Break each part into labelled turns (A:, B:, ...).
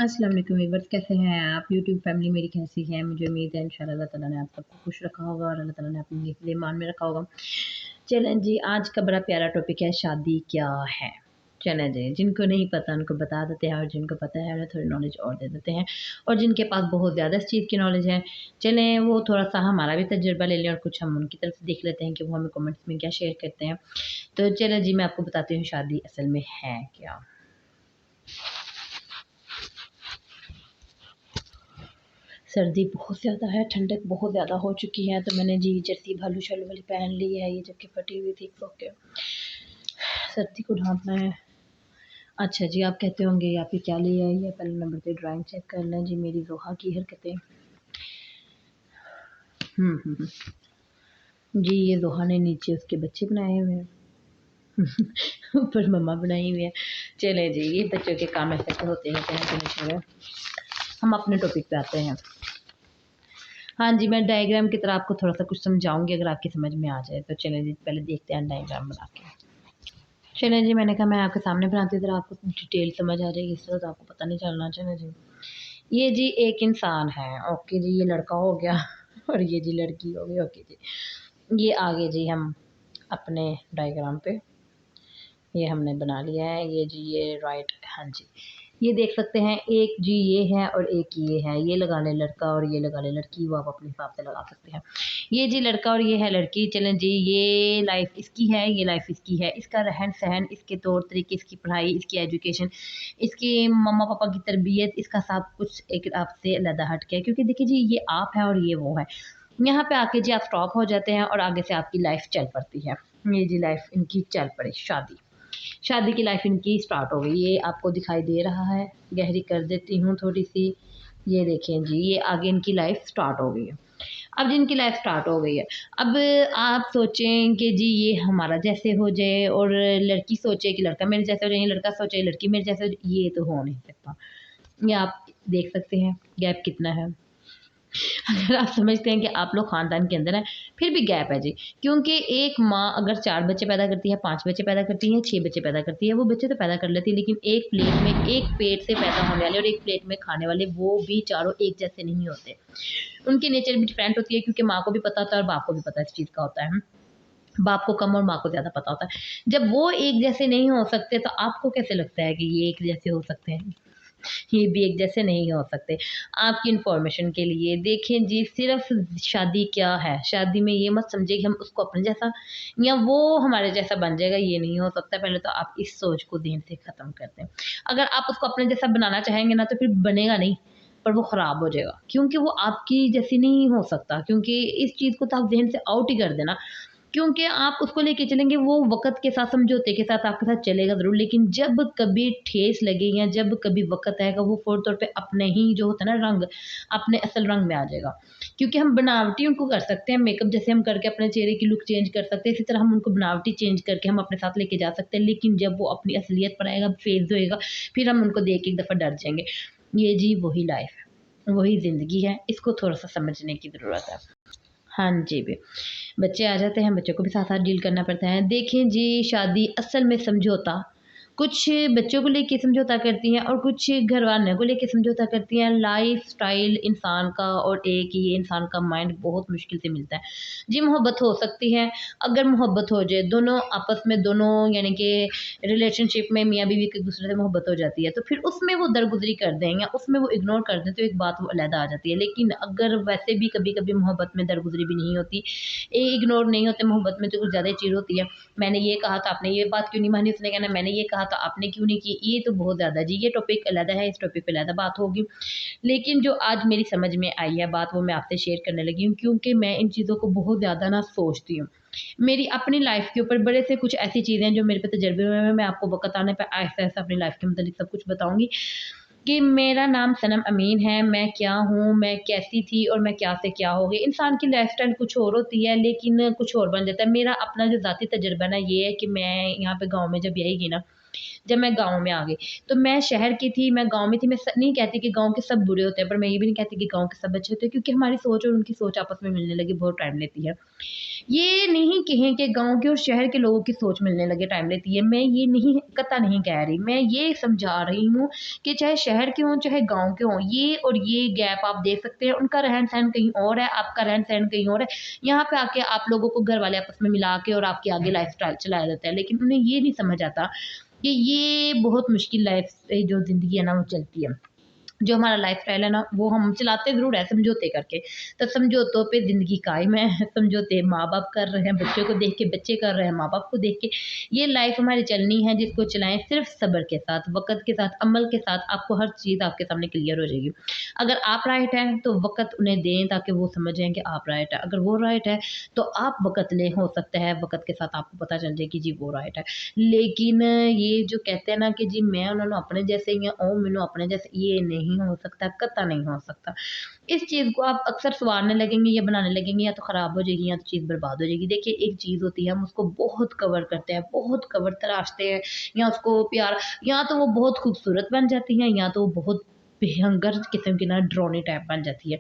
A: अस्सलाम वालेकुम व्यूअर्स, कैसे हैं आप? यूट्यूब फैमिली मेरी कैसी है? मुझे उम्मीद है इंशाल्लाह अल्लाह ताला ने आप सबको खुश रखा होगा और अल्लाह ताला ने अपनी हिफ्ज़ ईमान में रखा होगा। चलें जी, आज का बड़ा प्यारा टॉपिक है शादी क्या है? चलें जी, जिनको नहीं पता उनको बता देते हैं और जिनको पता है उन्हें थोड़ी नॉलेज और दे देते हैं और जिनके पास बहुत ज़्यादा इस चीज़ की नॉलेज है, चलें वो थोड़ा-सा हमारा भी तजुर्बा ले लें और कुछ हम उनकी तरफ से देख लेते हैं कि वो हमें कमेंट्स में क्या शेयर करते हैं। तो चलें जी, मैं आपको बताती हूँ शादी असल में है क्या? सर्दी बहुत ज़्यादा है, ठंडक बहुत ज़्यादा हो चुकी है, तो मैंने जी जर्सी भालू शालू वाली पहन ली है, ये जबकि फटी हुई थी फ्रॉक के। सर्दी को ढाँपना है। अच्छा जी, आप कहते होंगे ये आपकी क्या ली है? ये पहले नंबर पे ड्राइंग चेक कर लें जी, मेरी ज़ोहा की हरकतें। हुँ। जी, ये ज़ोहा ने नीचे उसके बच्चे बनाए हुए हैं। ऊपर मम्मा बनाई हुई है। चलें जी, ये बच्चों के काम ऐसे तो होते हैं, कहना तो नहीं छोड़ो। हम अपने टॉपिक पे आते हैं। हाँ जी, मैं डायग्राम की तरह आपको थोड़ा-सा कुछ समझाऊँगी अगर आपकी समझ में आ जाए, तो चलें जी पहले देखते हैं डायग्राम बना के। चलें जी, मैंने कहा मैं आपके सामने बनाती हूँ, ज़रा आपको डिटेल समझ आ जाएगी, इस तरह तो आपको पता नहीं चलना। चलें जी, ये जी एक इंसान है, ओके जी, ये लड़का हो गया और ये जी लड़की हो गई, ओके जी। ये आगे जी हम अपने डायग्राम पे ये हमने बना लिया है, ये जी ये राइट, हाँ जी। ये देख सकते हैं, एक जी ये है और एक ये है, ये लगा लें लड़का और ये लगा लें लड़की, वो आप अपने हिसाब से लगा सकते हैं। ये जी लड़का और ये है लड़की, चलें जी, ये लाइफ़ इसकी है, ये लाइफ़ इसकी है, इसका रहन-सहन, इसके तौर-तरीके, इसकी पढ़ाई, इसकी एजुकेशन, इसके मम्मा-पापा की तरबियत, इसका सब कुछ एक आपसे अलग हट के है, क्योंकि देखिए जी, ये आप है और ये वो है। यहाँ पे आके जी आप स्टॉप हो जाते हैं और आगे से आपकी लाइफ़ चल पड़ती है। ये जी लाइफ़ इनकी चल पड़ी, शादी। शादी की लाइफ इनकी स्टार्ट हो गई। ये आपको दिखाई दे रहा है, गहरी कर देती हूँ थोड़ी-सी। ये देखें जी, ये आगे इनकी लाइफ स्टार्ट हो गई है। अब जिनकी लाइफ स्टार्ट हो गई है, अब आप सोचें कि जी ये हमारा जैसे हो जाए और लड़की सोचे कि लड़का मेरे जैसा हो जाए, लड़का सोचे लड़की मेरे जैसे हो जाए, ये तो हो नहीं सकता। ये आप देख सकते हैं गैप कितना है। अगर आप समझते हैं कि आप लोग ख़ानदान के अंदर हैं, फिर भी गैप है जी। क्योंकि एक माँ अगर 4 बच्चे पैदा करती है, 5 बच्चे पैदा करती है, 6 बच्चे पैदा करती है, वो बच्चे तो पैदा कर लेती है, लेकिन एक प्लेट में एक पेट से पैदा होने वाले और एक प्लेट में खाने वाले, वो भी चारों एक जैसे नहीं होते। उनकी नेचर भी डिफरेंट होती है, क्योंकि माँ को भी पता होता है और बाप को भी पता इस चीज़ का होता है। बाप को कम और माँ को ज़्यादा पता होता है। जब वो एक जैसे नहीं हो सकते, तो आपको कैसे लगता है कि ये एक जैसे हो सकते हैं? ये भी एक जैसे नहीं हो सकते। आपकी इन्फॉर्मेशन के लिए देखें जी, सिर्फ़ शादी क्या है, शादी में ये मत समझिए कि हम उसको अपने जैसा या वो हमारे जैसा बन जाएगा, ये नहीं हो सकता। पहले तो आप इस सोच को ज़हन से ख़त्म कर दें। अगर आप उसको अपने जैसा बनाना चाहेंगे ना, तो फिर बनेगा नहीं, पर वो ख़राब हो जाएगा, क्योंकि वो आपकी जैसी नहीं हो सकता, क्योंकि इस चीज़ को तो आप ज़हन से आउट ही कर देना। क्योंकि आप उसको लेके चलेंगे, वो वक़्त के साथ समझौते के साथ आपके साथ चलेगा ज़रूर, लेकिन जब कभी ठेस लगे या जब कभी वक़्त आएगा, वो फ़ौरी तौर पे अपने ही जो होता है ना रंग, अपने असल रंग में आ जाएगा। क्योंकि हम बनावटी उनको कर सकते हैं, मेकअप जैसे हम करके अपने चेहरे की लुक चेंज कर सकते हैं, इसी तरह हम उनको बनावटी चेंज करके हम अपने साथ लेके जा सकते हैं, लेकिन जब वो अपनी असलियत पर आएगा, फ़ेज़ होएगा, फिर हम उनको देख के एक दफ़ा डर जाएँगे। ये जी वही लाइफ़ है, वही ज़िंदगी है, इसको थोड़ा-सा समझने की ज़रूरत है। हाँ जी, बच्चे आ जाते हैं, बच्चों को भी साथ-साथ डील करना पड़ता है। देखें जी, शादी असल में समझौता, कुछ बच्चों को लेके समझौता करती हैं और कुछ घरवालों को लेके समझौता करती हैं। लाइफ़स्टाइल इंसान का और एक ये इंसान का माइंड बहुत मुश्किल से मिलता है। जी, मोहब्बत हो सकती है, अगर मोहब्बत हो जाए, दोनों आपस में दोनों यानी कि रिलेशनशिप में मियाँ-बीवी की एक-दूसरे से मोहब्बत हो जाती है, तो फिर उसमें वो दरगुज़री कर दें या उसमें वो इग्नोर कर दें, तो एक बात वो अलहदा आ जाती है। लेकिन अगर वैसे भी कभी-कभी मोहब्बत में दरगुज़री भी नहीं होती, इग्नोर नहीं होते, मोहब्बत में तो कुछ ज़्यादा ही चीज़ होती है। मैंने ये कहा था, आपने ये बात क्यों नहीं मानी? उसने कहना मैंने ये कहा था, आपने क्यों नहीं की? ये तो बहुत ज़्यादा जी, ये टॉपिक अलग है, इस टॉपिक पे अलग बात होगी। लेकिन जो आज मेरी समझ में आई है बात, वो मैं आपसे शेयर करने लगी हूँ, क्योंकि मैं इन चीज़ों को बहुत ज़्यादा ना सोचती हूँ। मेरी अपनी लाइफ़ के ऊपर बड़े से कुछ ऐसी चीज़ें हैं जो मेरे पे तजुर्बे हुए हैं, मैं आपको वक़्त आने पे आहिस्ता-आहिस्ता अपनी लाइफ़ के मुतालिक सब कुछ बताऊँगी। कि मेरा नाम सनम अमीन है, मैं क्या हूँ, मैं कैसी थी और मैं क्या से क्या हो गई। इंसान की लाइफ़स्टाइल कुछ और होती है, लेकिन कुछ और बन जाता है। मेरा अपना जो ज़ाती तजुर्बा ना ये है कि मैं यहाँ पे गाँव में जब यही गई ना, जब मैं गाँव में आ गई, तो मैं शहर की थी, मैं गाँव में थी, मैं नहीं कहती कि गाँव के सब बुरे होते हैं, पर मैं ये भी नहीं कहती कि गाँव के सब अच्छे होते हैं, क्योंकि हमारी सोच और उनकी सोच आपस में मिलने लगी बहुत टाइम लेती है। ये नहीं कहें कि गाँव के और शहर के लोगों की सोच मिलने लगे टाइम लेती है, मैं ये नहीं कतई नहीं कह रही, मैं ये समझा रही हूँ कि चाहे शहर के हों, चाहे गाँव के हों, ये और ये गैप आप देख सकते हैं। उनका रहन-सहन कहीं और है, आपका रहन-सहन कहीं और है। यहाँ पे आके आप लोगों को घर वाले आपस में मिला के और आपकी आगे लाइफ़स्टाइल चलाया जाता है, लेकिन उन्हें ये नहीं समझ आता कि ये बहुत मुश्किल लाइफ़ जो ज़िंदगी है ना वो चलती है। जो हमारा लाइफ़स्टाइल है ना, वो हम चलाते ज़रूर हैं समझौते करके, तो समझौतों पे ज़िंदगी कायम है। समझौते माँ-बाप कर रहे हैं, बच्चों को देख के बच्चे कर रहे हैं, माँ-बाप को देख के। ये लाइफ़ हमारी चलनी है, जिसको चलाएँ सिर्फ़ सब्र के साथ, वक़्त के साथ, अमल के साथ, आपको हर चीज़ आपके सामने क्लियर हो जाएगी। अगर आप राइट हैं, तो वक़्त उन्हें दें ताकि वो समझें कि आप राइट हैं। अगर वो राइट है, तो आप वक़्त लें, हो सकता है वक़्त के साथ आपको पता चल जाए कि जी वो राइट है। लेकिन ये जो कहते हैं ना कि जी मैं उन्होंने अपने जैसे ही हैं, ओ मैनू अपने जैसे, ये नहीं हो सकता, कतई नहीं हो सकता। इस चीज़ को आप अक्सर सँवारने लगेंगे या बनाने लगेंगे, या तो ख़राब हो जाएगी या तो चीज़ बर्बाद हो जाएगी। देखिए एक चीज़ होती है, हम उसको बहुत कवर करते हैं, बहुत कवर तराशते हैं, या उसको प्यार, या तो वो बहुत खूबसूरत बन जाती है, या तो वो बहुत भयंकर किस्म की ना डरावनी टाइप बन जाती है।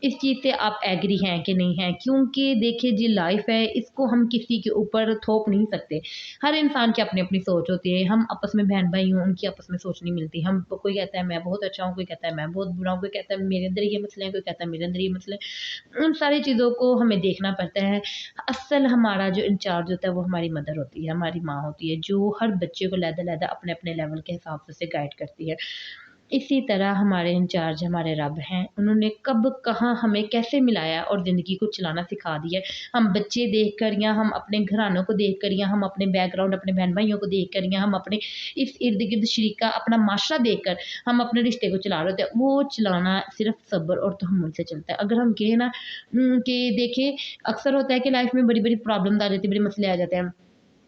A: इस चीज़ से आप एग्री हैं कि नहीं हैं? क्योंकि देखिए जी लाइफ़ है, इसको हम किसी के ऊपर थोप नहीं सकते। हर इंसान की अपनी-अपनी सोच होती है। हम आपस में बहन-भाई हों, उनकी आपस में सोच नहीं मिलती। हम कोई कहता है मैं बहुत अच्छा हूँ, कोई कहता है मैं बहुत बुरा हूँ, कोई कहता है मेरे अंदर ये मसले हैं, कोई कहता है मेरे अंदर ये मसले हैं। उन सारी चीज़ों को हमें देखना पड़ता है। असल हमारा जो इंचार्ज होता है वो हमारी मदर होती है, हमारी माँ होती है, जो हर बच्चे को अलग-अलग अपने-अपने लेवल के हिसाब से उसे गाइड करती है। इसी तरह हमारे इंचार्ज हमारे रब हैं। उन्होंने कब, कहाँ, हमें कैसे मिलाया और ज़िंदगी को चलाना सिखा दिया है। हम बच्चे देखकर, या हम अपने घरानों को देखकर, या हम अपने बैकग्राउंड, अपने बहन-भाइयों को देखकर, या हम अपने इस इर्द-गिर्द शरीका अपना माशरा देखकर हम अपने रिश्ते को चला रहे होते हैं। वो चलाना सिर्फ़ सब्र और तहम्मुल से चलता है। अगर हम कहें ना कि देखिए अक्सर होता है कि लाइफ़ में बड़ी-बड़ी प्रॉब्लम्स आ जाती है, बड़े मसले आ जाते हैं।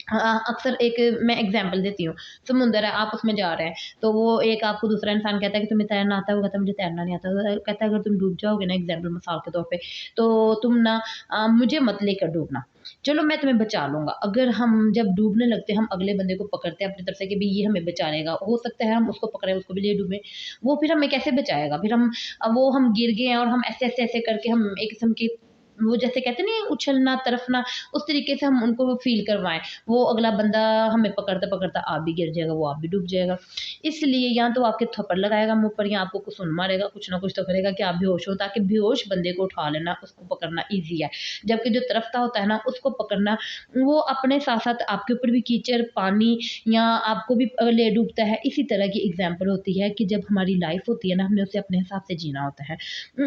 A: अक्सर एक मैं एग्ज़ाम्पल देती हूँ, समुंदर है, आप उसमें जा रहे हैं, तो वो एक आपको दूसरा इंसान कहता है कि तुम्हें तैरना आता है? वो कहता है मुझे तैरना नहीं आता। तो कहता है अगर तुम डूब जाओगे ना, एग्ज़ाम्पल मिसाल के तौर पे, तो तुम ना मुझे मत लेकर डूबना, चलो मैं तुम्हें बचा लूँगा। अगर हम जब डूबने लगते हैं, हम अगले बंदे को पकड़ते हैं अपनी तरफ से कि भई ये हमें बचा लेगा, हो सकता है हम उसको पकड़ें, उसको भी ले डूबें, वो फिर हमें कैसे बचाएगा? फिर हम वो हम गिर गए हैं और हम ऐसे-ऐसे करके हम एक किस्म की, वो जैसे कहते नहीं उछलना, तरफना, उस तरीके से हम उनको फ़ील करवाएँ। वो अगला बंदा हमें पकड़ता-पकड़ता आप भी गिर जाएगा, वो आप भी डूब जाएगा। इसलिए या तो आपके थप्पड़ लगाएगा मुँह पर, या आपको कुछ मारेगा, कुछ ना कुछ तो करेगा कि आप बेहोश हो, ताकि बेहोश बंदे को उठा लेना, उसको पकड़ना ईज़ी है। जबकि जो तरफता होता है ना, उसको पकड़ना, वो अपने साथ-साथ आपके ऊपर भी कीचड़, पानी, या आपको भी ले डूबता है। इसी तरह की एग्ज़ाम्पल होती है कि जब हमारी लाइफ़ होती है ना, हमने उसे अपने हिसाब से जीना होता है।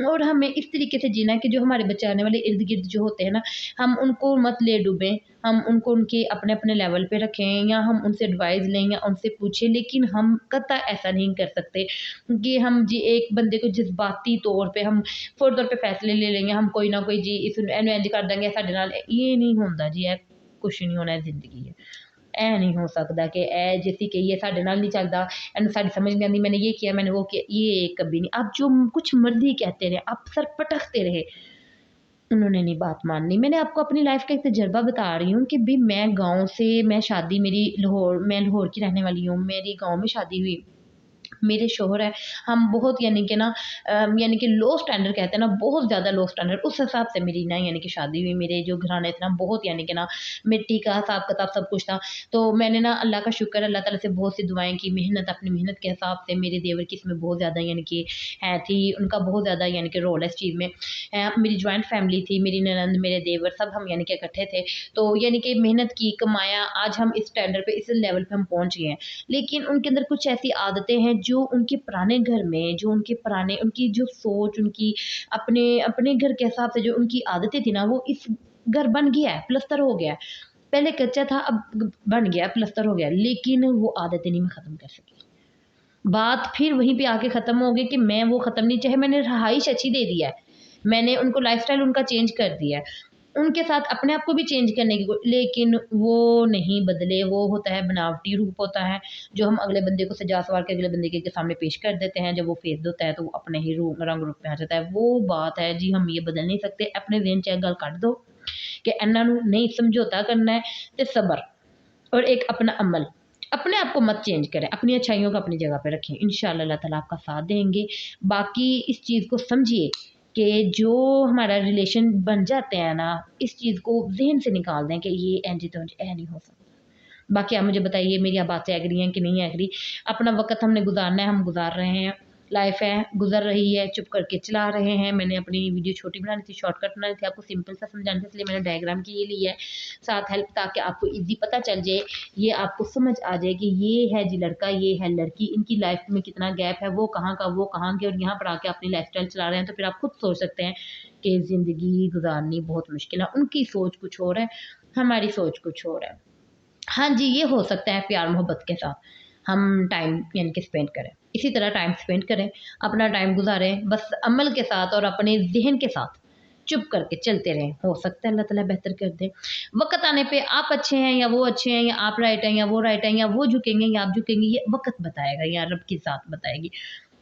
A: और हमें इस तरीके से जीना है कि जो हमारे बच्चे आने वाले इर्द-गिर्द जो होते हैं ना, हम उनको मत ले डूबें, हम उनको उनके अपने-अपने लेवल पे रखें, या हम उनसे एडवाइस लें या उनसे पूछें, लेकिन हम कतई ऐसा नहीं कर सकते कि हम जी एक बंदे को जज़्बाती तौर पे हम फौरी तौर पे फैसले ले लेंगे, हम कोई ना कोई जी इहनू इंज कर देंगे साडे नाल, ये नहीं होंदा जी, कुछ नहीं होना, ज़िंदगी है। ऐ नहीं हो सकदा कि जिसी कहिए साडे नाल नहीं चलदा, इहनू साडी समझ नहीं आंदी, मैंने ये किया, मैंने वो किया, ये कभी नहीं। आप जो कुछ मर्ज़ी कहते रहे, आप सर पटकते रहे, उन्होंने नहीं बात माननी। मैंने आपको अपनी लाइफ़ का एक तजुर्बा बता रही हूँ कि भई मैं गाँव से, मैं शादी मेरी लाहौर, मैं लाहौर की रहने वाली हूँ, मेरी गाँव में शादी हुई। मेरे शौहर हैं, हम बहुत यानी कि ना यानी कि लो स्टैंडर्ड कहते हैं ना, बहुत ज़्यादा लो स्टैंडर्ड, उस हिसाब से मेरी ना यानी कि शादी हुई। मेरे जो घराने थे ना, बहुत यानी कि ना मिट्टी का हिसाब-किताब सब कुछ था। तो मैंने ना अल्लाह का शुक्र, अल्लाह ताला से बहुत सी दुआएँ की, मेहनत, अपनी मेहनत के हिसाब से, मेरे देवर की इसमें बहुत ज़्यादा यानी कि थी, उनका बहुत ज़्यादा यानी कि रोल है इस चीज़ में। मेरी जॉइंट फैमिली थी, मेरी ननंद, मेरे देवर सब हम यानी कि इकट्ठे थे। तो यानी कि मेहनत की, कमाया, आज हम इस स्टैंडर्ड पे, इस लेवल पे हम पहुँच गए हैं। लेकिन उनके अंदर कुछ ऐसी आदतें हैं जो उनके पुराने घर में, जो उनके पुराने, उनकी जो सोच, उनकी अपने अपने घर के हिसाब से जो उनकी आदतें थी ना, वो इस घर बन गया है, प्लस्तर हो गया है। पहले कच्चा था, अब बन गया, प्लस्तर हो गया, लेकिन वो आदतें नहीं मैं ख़त्म कर सकी। बात फिर वहीं पे आके ख़त्म हो गई कि मैं वो ख़त्म नहीं, चाहे मैंने रहाइश अच्छी दे दी है, मैंने उनको लाइफ़स्टाइल उनका चेंज कर दिया है, उनके साथ अपने आप को भी चेंज करने की लेकिन वो नहीं बदले। वो होता है बनावटी रूप होता है, जो हम अगले बंदे को सजा-सवार के अगले बंदे के सामने पेश कर देते हैं। जब वो फेस होता है तो वो अपने ही रंग रूप में आ जाता है। वो बात है जी, हम ये बदल नहीं सकते। अपने ज़हन च गल कढ दो कि इन्हां नूं नहीं समझौता करना है, ते सब्र और एक अपना अमल। अपने आप को मत चेंज करें, अपनी अच्छाइयों को अपनी जगह पे रखें, इंशाल्लाह अल्लाह ताला आपका साथ देंगे। बाकी इस चीज़ को समझिए कि जो हमारा रिलेशन बन जाते हैं ना, इस चीज़ को ज़हन से निकाल दें कि ये इंज तो ऐ नहीं हो सकता। बाकी आप मुझे बताइए मेरी आप बात से एग्री हैं कि नहीं एग्री। अपना वक़्त हमने गुज़ारना है, हम गुज़ार रहे हैं, लाइफ़ है, गुज़र रही है, चुप करके चला रहे हैं। मैंने अपनी वीडियो छोटी बनानी थी, शॉर्टकट बनानी थी, आपको सिंपल सा समझाना था, इसलिए मैंने डायग्राम की ये ली है साथ हेल्प, ताकि आपको ईज़ी पता चल जाए, ये आपको समझ आ जाए कि ये है जी लड़का, ये है लड़की, इनकी लाइफ़ में कितना गैप है, वो कहाँ का, वो कहाँ के, और यहाँ पर आके अपनी लाइफ़स्टाइल चला रहे हैं। तो फिर आप खुद सोच सकते हैं कि ज़िंदगी गुज़ारनी बहुत मुश्किल है। उनकी सोच कुछ और है, हमारी सोच कुछ और है। हाँ जी, ये हो सकता है प्यार मोहब्बत के साथ हम टाइम यानी कि स्पेंड करें। इसी तरह टाइम स्पेंड करें, अपना टाइम गुज़ारें, बस अमल के साथ और अपने ज़हन के साथ चुप करके चलते रहें। हो सकता है अल्लाह ताला बेहतर कर दे। वक़्त आने पे आप अच्छे हैं या वो अच्छे हैं, या आप राइट हैं या वो राइट हैं, या वो झुकेंगे या आप झुकेंगे, ये वक़्त बताएगा या रब की ज़ात बताएगी।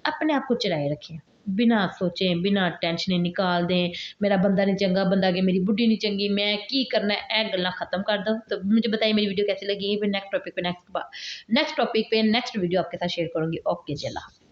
A: अपने आप को चलाए रखें, बिना सोचें, बिना टेंशनें निकाल दें, मेरा बंदा नहीं चंगा, बंदा के मेरी बुड्ढी नहीं चंगी, मैं की करना है, ए गल्लां खत्म कर दो। तो मुझे बताइए मेरी वीडियो कैसी लगी? फिर नेक्स्ट टॉपिक पे नेक्स्ट टॉपिक पे नेक्स्ट वीडियो आपके साथ शेयर करूँगी। ओके जी, अल्लाह हाफ़िज़।